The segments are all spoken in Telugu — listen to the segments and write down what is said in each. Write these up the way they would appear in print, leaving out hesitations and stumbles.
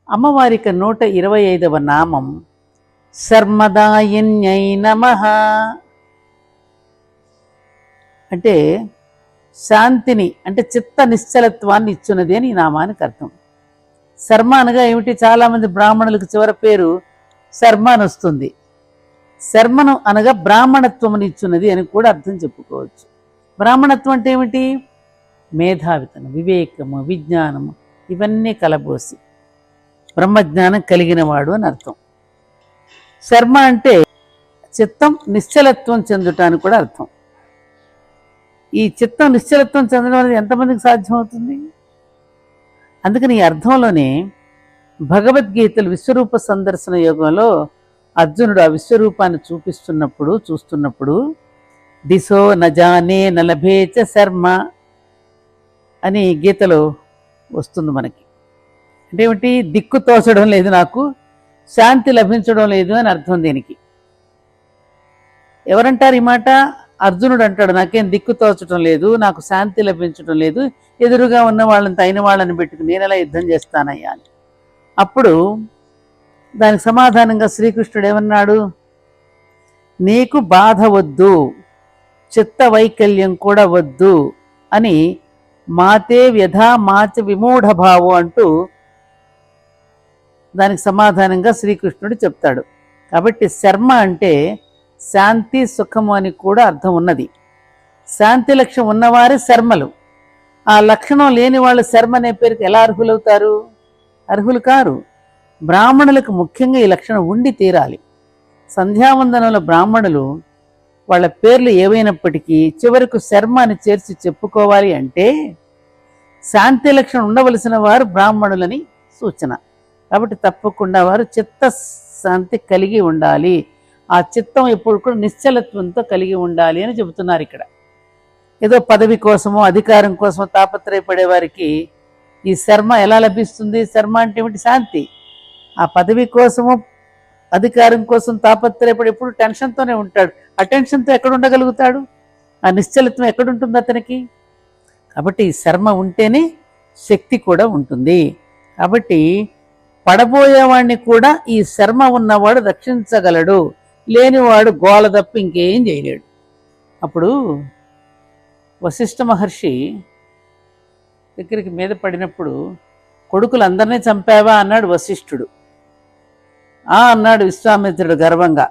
అమ్మవారికి 125వ నామం శర్మదాయిన్యై నమః. అంటే శాంతిని, అంటే చిత్త నిశ్చలత్వాన్ని ఇచ్చున్నది అని ఈ నామానికి అర్థం. శర్మ అనగా ఏమిటి? చాలామంది బ్రాహ్మణులకు చివరి పేరు శర్మ అని వస్తుంది. శర్మను అనగా బ్రాహ్మణత్వముని ఇచ్చున్నది అని కూడా అర్థం చెప్పుకోవచ్చు. బ్రాహ్మణత్వం అంటే ఏమిటి? మేధావితనం, వివేకము, విజ్ఞానము ఇవన్నీ కలబోసి బ్రహ్మజ్ఞానం కలిగిన వాడు అని అర్థం. శర్మ అంటే చిత్తం నిశ్చలత్వం చెందుటానికి కూడా అర్థం. ఈ చిత్తం నిశ్చలత్వం చెందడం అనేది ఎంతమందికి సాధ్యమవుతుంది? అందుకని ఈ అర్థంలోనే భగవద్గీతలు విశ్వరూప సందర్శన యోగంలో అర్జునుడు ఆ విశ్వరూపాన్ని చూస్తున్నప్పుడు దిశో నజానే నలభేచ శర్మ అని గీతలో వస్తుంది మనకి. అంటే ఏమిటి? దిక్కు తోచడం లేదు, నాకు శాంతి లభించడం లేదు అని అర్థం దీనికి. ఎవరంటారు ఈ మాట? అర్జునుడు అంటాడు, నాకేం దిక్కు తోచడం లేదు, నాకు శాంతి లభించడం లేదు, ఎదురుగా ఉన్న వాళ్ళని తైన వాళ్ళని పెట్టుకుని నేను ఎలా యుద్ధం చేస్తానయ్యా అని. అప్పుడు దానికి సమాధానంగా శ్రీకృష్ణుడు ఏమన్నాడు? నీకు బాధ వద్దు, చిత్త వైకల్యం కూడా వద్దు అని మాతే వ్యధా మాచ విమూఢభావం అంటూ దానికి సమాధానంగా శ్రీకృష్ణుడు చెప్తాడు. కాబట్టి శర్మ అంటే శాంతి, సుఖము అని కూడా అర్థం ఉన్నది. శాంతి లక్షణం ఉన్నవారే శర్మలు. ఆ లక్షణం లేని వాళ్ళు శర్మ అనే పేరుకి ఎలా అర్హులవుతారు? అర్హులు కారు. బ్రాహ్మణులకు ముఖ్యంగా ఈ లక్షణం ఉండి తీరాలి. సంధ్యావందనంలో బ్రాహ్మణులు వాళ్ళ పేర్లు ఏవైనప్పటికీ చివరకు శర్మ అని చేర్చి చెప్పుకోవాలి అంటే శాంతి లక్షణం ఉండవలసిన వారు బ్రాహ్మణులని సూచన. కాబట్టి తప్పకుండా వారు చిత్త శాంతి కలిగి ఉండాలి. ఆ చిత్తం ఎప్పుడు కూడా నిశ్చలత్వంతో కలిగి ఉండాలి అని చెబుతున్నారు ఇక్కడ. ఏదో పదవి కోసమో అధికారం కోసమో తాపత్రయపడే వారికి ఈ శర్మ ఎలా లభిస్తుంది? శర్మ అంటే ఏమిటి? శాంతి. ఆ పదవి కోసమో అధికారం కోసం తాపత్రయపడి ఎప్పుడు టెన్షన్తోనే ఉంటాడు. ఆ టెన్షన్తో ఎక్కడ ఉండగలుగుతాడు? ఆ నిశ్చలత్వం ఎక్కడుంటుంది అతనికి? కాబట్టి ఈ శర్మ ఉంటేనే శక్తి కూడా ఉంటుంది. కాబట్టి పడబోయేవాడిని కూడా ఈ శర్మ ఉన్నవాడు రక్షించగలడు, లేనివాడు గోల తప్ప ఇంకేం చేయలేడు. అప్పుడు వశిష్ఠ మహర్షి దగ్గరికి మీద పడినప్పుడు కొడుకులందరినీ చంపావా అన్నాడు వశిష్ఠుడు. అన్నాడు విశ్వామిత్రుడు గర్వంగా.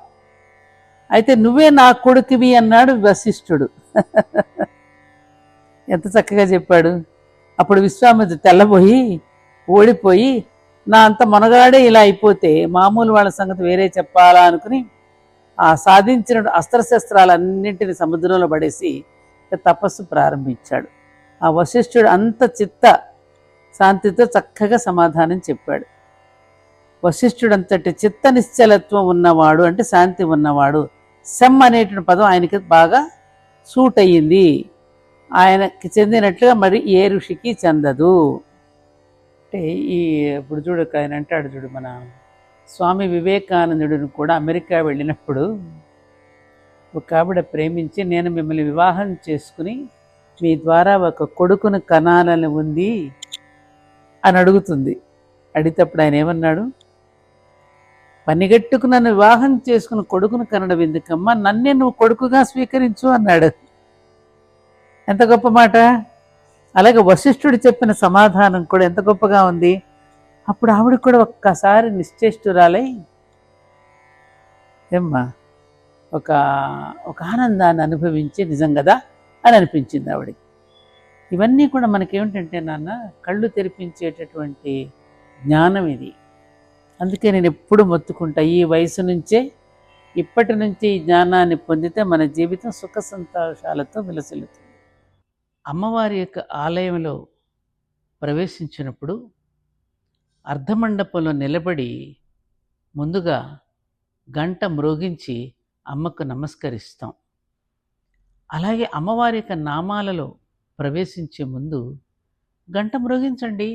అయితే నువ్వే నా కొడుకువి అన్నాడు వశిష్ఠుడు. ఎంత చక్కగా చెప్పాడు. అప్పుడు విశ్వామిత్రుడు తెల్లబోయి ఓడిపోయి, నా అంత మనగాడే ఇలా అయిపోతే మామూలు వాళ్ళ సంగతి వేరే చెప్పాలా అనుకుని ఆ సాధించిన అస్త్రశస్త్రాలన్నింటినీ సముద్రంలో పడేసి తపస్సు ప్రారంభించాడు. ఆ వశిష్ఠుడు అంత చిత్త శాంతితో చక్కగా సమాధానం చెప్పాడు. వశిష్ఠుడు అంతటి చిత్త నిశ్చలత్వం ఉన్నవాడు, అంటే శాంతి ఉన్నవాడు. శమ్ అనేటువంటి పదం ఆయనకి బాగా సూట్ అయ్యింది. ఆయనకి చెందినట్లుగా మరి ఏ ఋషికి చెందదు. అంటే ఇప్పుడు చూడు, ఆయన అంటాడు చూడు, మన స్వామి వివేకానందుడిని కూడా అమెరికా వెళ్ళినప్పుడు ఒక ఆవిడ ప్రేమించి, నేను మిమ్మల్ని వివాహం చేసుకుని మీ ద్వారా ఒక కొడుకును కనాలని ఉంది అని అడుగుతుంది. అడిగినప్పుడు ఆయన ఏమన్నాడు? పనిగట్టుకు నన్ను వివాహం చేసుకుని కొడుకును కనడం ఎందుకమ్మా, నన్నే నువ్వు కొడుకుగా స్వీకరించు అన్నాడు. ఎంత గొప్ప మాట! అలాగే వశిష్ఠుడు చెప్పిన సమాధానం కూడా ఎంత గొప్పగా ఉంది. అప్పుడు ఆవిడ కూడా ఒక్కసారి నిశ్చేష్టురాలై ఏమ్మా ఒక ఆనందాన్ని అనుభవించి నిజం కదా అని అనిపించింది ఆవిడకి. ఇవన్నీ కూడా మనకేమిటంటే నాన్న, కళ్ళు తెరిపించేటటువంటి జ్ఞానం ఇది. అందుకే నేను ఎప్పుడు మొత్తుకుంటా, ఈ వయసు నుంచే, ఇప్పటి నుంచి ఈ జ్ఞానాన్ని పొందితే మన జీవితం సుఖ సంతోషాలతో విలసిల్లుతుంది. అమ్మవారి యొక్క ఆలయంలో ప్రవేశించినప్పుడు అర్ధమండపంలో నిలబడి ముందుగా గంట మ్రోగించి అమ్మకు నమస్కరిస్తాం. అలాగే అమ్మవారి యొక్క నామాలలో ప్రవేశించే ముందు గంట మ్రోగించండి.